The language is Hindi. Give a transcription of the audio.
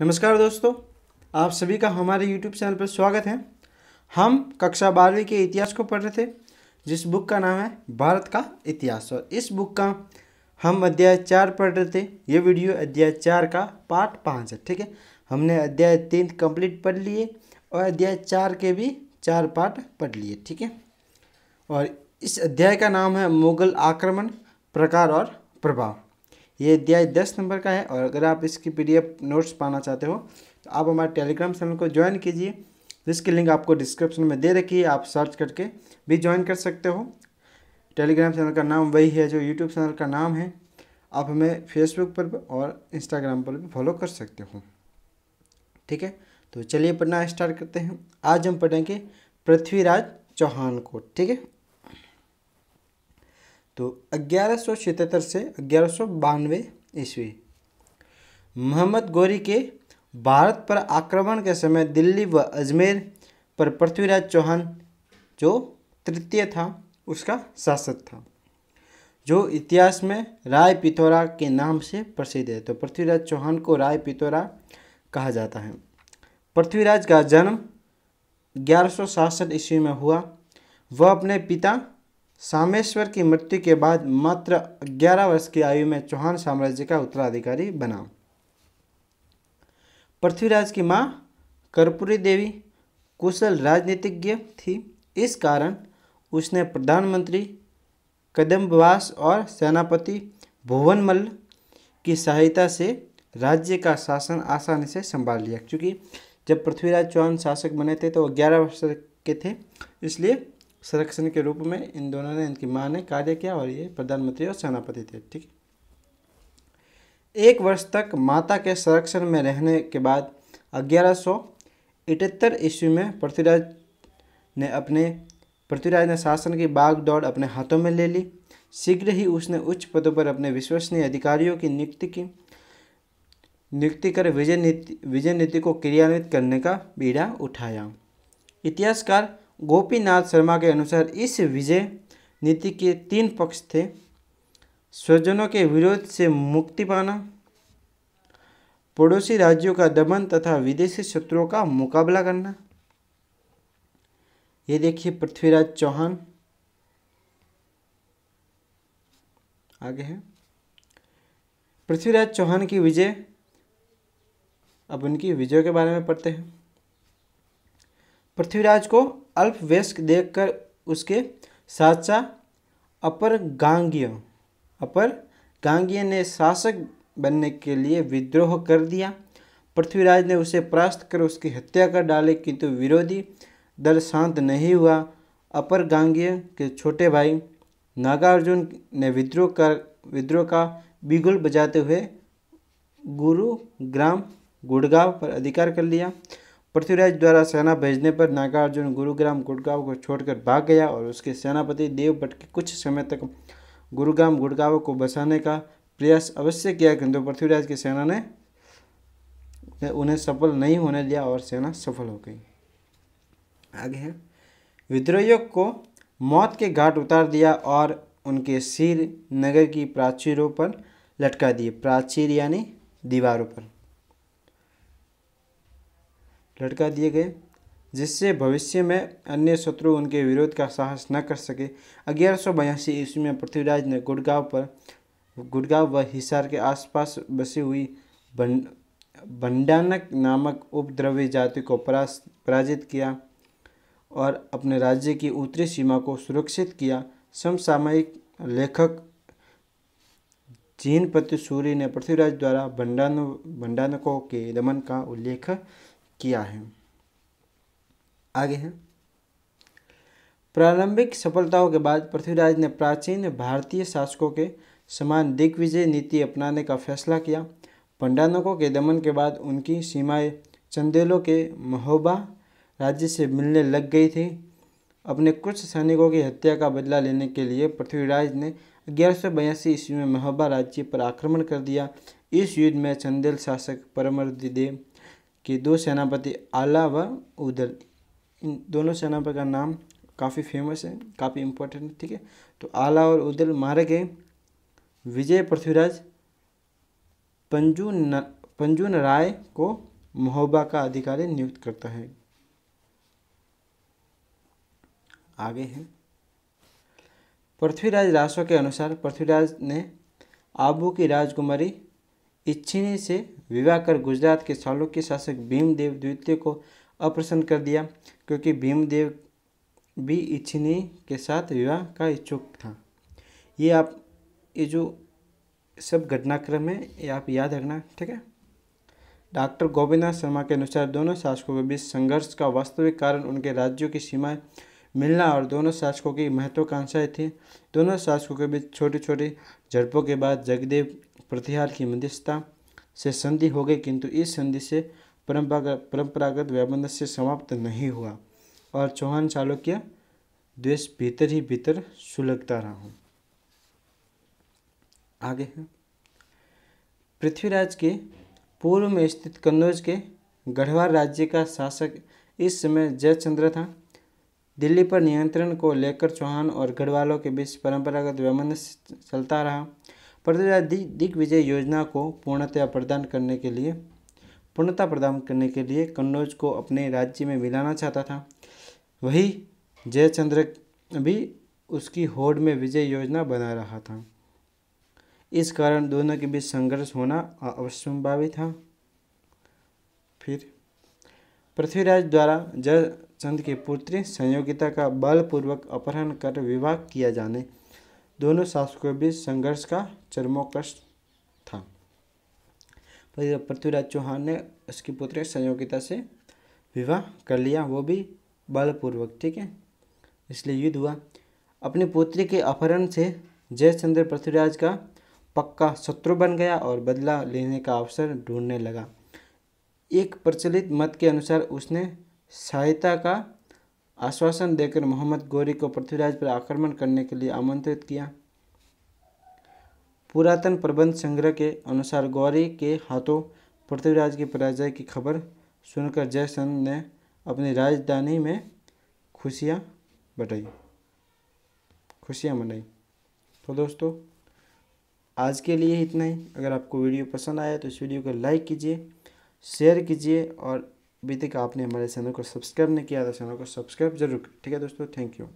नमस्कार दोस्तों, आप सभी का हमारे YouTube चैनल पर स्वागत है। हम कक्षा 12वीं के इतिहास को पढ़ रहे थे, जिस बुक का नाम है भारत का इतिहास। और इस बुक का हम अध्याय 4 पढ़ रहे थे। ये वीडियो अध्याय 4 का पार्ट 5 है। ठीक है, हमने अध्याय 3 कंप्लीट पढ़ लिए और अध्याय 4 के भी 4 पार्ट पढ़ लिए। ठीक है, और इस अध्याय का नाम है मुगल आक्रमण, प्रकार और प्रभाव। ये अध्याय 10 नंबर का है। और अगर आप इसकी PDF नोट्स पाना चाहते हो तो आप हमारे टेलीग्राम चैनल को ज्वाइन कीजिए, जिसकी लिंक आपको डिस्क्रिप्शन में दे रखी है। आप सर्च करके भी ज्वाइन कर सकते हो। टेलीग्राम चैनल का नाम वही है जो यूट्यूब चैनल का नाम है। आप हमें फेसबुक पर और इंस्टाग्राम पर भी फॉलो कर सकते हो। ठीक है, तो चलिए पढ़ना स्टार्ट करते हैं। आज हम पढ़ेंगे पृथ्वीराज चौहान को। ठीक है, तो 1177 से 1192 ईस्वी मोहम्मद गौरी के भारत पर आक्रमण के समय दिल्ली व अजमेर पर पृथ्वीराज चौहान जो तृतीय था उसका शासक था, जो इतिहास में राय पिथौरा के नाम से प्रसिद्ध है। तो पृथ्वीराज चौहान को राय पिथौरा कहा जाता है। पृथ्वीराज का जन्म 1167 ईस्वी में हुआ। वह अपने पिता सामेश्वर की मृत्यु के बाद मात्र 11 वर्ष की आयु में चौहान साम्राज्य का उत्तराधिकारी बना। पृथ्वीराज की मां कर्पूरी देवी कुशल राजनीतिज्ञ थी। इस कारण उसने प्रधानमंत्री कदम्बवास और सेनापति भुवनमल्ल की सहायता से राज्य का शासन आसानी से संभाल लिया। क्योंकि जब पृथ्वीराज चौहान शासक बने थे तो 11 वर्ष के थे, इसलिए संरक्षण के रूप में इन दोनों ने, इनकी मां ने कार्य किया और ये प्रधानमंत्री और सेनापति थे। ठीक, 1 वर्ष तक माता के संरक्षण में रहने के बाद 1178 ईस्वी में पृथ्वीराज ने शासन की बागडोर अपने हाथों में ले ली। शीघ्र ही उसने उच्च पदों पर अपने विश्वसनीय अधिकारियों की नियुक्ति कर विजय नीति को क्रियान्वित करने का बीड़ा उठाया। इतिहासकार गोपीनाथ शर्मा के अनुसार इस विजय नीति के 3 पक्ष थे: स्वजनों के विरोध से मुक्ति पाना, पड़ोसी राज्यों का दमन तथा विदेशी शत्रुओं का मुकाबला करना। ये देखिए पृथ्वीराज चौहान आगे है। पृथ्वीराज चौहान की विजय, अब उनकी विजय के बारे में पढ़ते हैं। पृथ्वीराज को अल्पवयस्क देखकर उसके चाचा अपर गांगेय ने शासक बनने के लिए विद्रोह कर दिया। पृथ्वीराज ने उसे परास्त कर उसकी हत्या कर डाली, किंतु विरोधी दल शांत नहीं हुआ। अपर गांगेय के छोटे भाई नागार्जुन ने विद्रोह का बिगुल बजाते हुए गुरुग्राम गुड़गांव पर अधिकार कर लिया। पृथ्वीराज द्वारा सेना भेजने पर नागार्जुन गुरुग्राम गुड़गांव को छोड़कर भाग गया और उसके सेनापति देवभट्ट के कुछ समय तक गुरुग्राम गुड़गांव को बसाने का प्रयास अवश्य किया, किंतु पृथ्वीराज की सेना ने उन्हें सफल नहीं होने दिया और सेना सफल हो गई। आगे है, विद्रोहियों को मौत के घाट उतार दिया और उनके सिर नगर की प्राचीरों पर लटका दिए। प्राचीर यानी दीवारों पर लटका दिए गए, जिससे भविष्य में अन्य शत्रु उनके विरोध का साहस न कर सके। 1182 ईस्वी में पृथ्वीराज ने गुड़गांव व हिसार के आसपास बसी हुई बंडानक नामक उपद्रवी जाति को पराजित किया और अपने राज्य की उत्तरी सीमा को सुरक्षित किया। समसामयिक लेखक जीनपति सूरी ने पृथ्वीराज द्वारा बंडानकों के दमन का उल्लेख किया है। आगे है, प्रारंभिक सफलताओं के बाद पृथ्वीराज ने प्राचीन भारतीय शासकों के समान दिग्विजय नीति अपनाने का फैसला किया। पंडानकों के दमन के बाद उनकी सीमाएं चंदेलों के महोबा राज्य से मिलने लग गई थी। अपने कुछ सैनिकों की हत्या का बदला लेने के लिए पृथ्वीराज ने 1182 ईस्वी में महोबा राज्य पर आक्रमण कर दिया। इस युद्ध में चंदेल शासक परमर्दिदेव के 2 सेनापति आला व उदल, इन दोनों सेनापति का नाम काफ़ी फेमस है, काफ़ी इम्पोर्टेंट है। ठीक है, तो आला और उदल मारे गए। विजय पृथ्वीराज पंजुन राय को महोबा का अधिकारी नियुक्त करता है। आगे है पृथ्वीराज रासो के अनुसार पृथ्वीराज ने आबू की राजकुमारी इच्छिनी से विवाह कर गुजरात के चालुक्य शासक भीमदेव द्वितीय को अप्रसन्न कर दिया, क्योंकि भीमदेव भी इच्छिनी के साथ विवाह का इच्छुक था। ये जो सब घटनाक्रम है ये आप याद रखना, ठीक है। डॉक्टर गोविंदनाथ शर्मा के अनुसार दोनों शासकों के बीच संघर्ष का वास्तविक कारण उनके राज्यों की सीमाएं मिलना और दोनों शासकों की महत्वाकांक्षाएं थी। दोनों शासकों के बीच छोटी छोटी झड़पों के बाद जगदेव प्रतिहार की मध्यस्थता से संधि हो गई, किंतु इस संधि से परंपरागत वैबंध्य समाप्त नहीं हुआ और चौहान चालुक्य द्वेष भीतर ही भीतर सुलगता रहा। आगे है पृथ्वीराज के पूर्व में स्थित कन्नौज के गढ़वाल राज्य का शासक इस समय जयचंद्र था। दिल्ली पर नियंत्रण को लेकर चौहान और गढ़वालों के बीच परंपरागत वैमनस्य चलता रहा। पृथ्वीराज दिग्विजय योजना को पूर्णता प्रदान करने के लिए कन्नौज को अपने राज्य में मिलाना चाहता था। वही जयचंद्र भी उसकी होड़ में विजय योजना बना रहा था। इस कारण दोनों के बीच संघर्ष होना अवश्यंभावी था। फिर पृथ्वीराज द्वारा जयचंद की पुत्री संयोगिता का बलपूर्वक अपहरण कर विवाह किया जाने दोनों शासकों के बीच संघर्ष का चरमोत्कर्ष था। पृथ्वीराज चौहान ने उसकी पुत्री संयोगिता से विवाह कर लिया, वो भी बलपूर्वक, ठीक है, इसलिए युद्ध हुआ। अपनी पुत्री के अपहरण से जयचंद्र पृथ्वीराज का पक्का शत्रु बन गया और बदला लेने का अवसर ढूंढने लगा। एक प्रचलित मत के अनुसार उसने सहायता का आश्वासन देकर मोहम्मद गौरी को पृथ्वीराज पर आक्रमण करने के लिए आमंत्रित किया। पुरातन प्रबंध संग्रह के अनुसार गौरी के हाथों पृथ्वीराज की पराजय की खबर सुनकर जयचंद ने अपनी राजधानी में खुशियां मनाई। तो दोस्तों आज के लिए इतना ही। अगर आपको वीडियो पसंद आया तो इस वीडियो को लाइक कीजिए, शेयर कीजिए और अभी तक आपने हमारे चैनल को सब्सक्राइब नहीं किया तो चैनल को सब्सक्राइब जरूर करें, ठीक है दोस्तों। Thank you.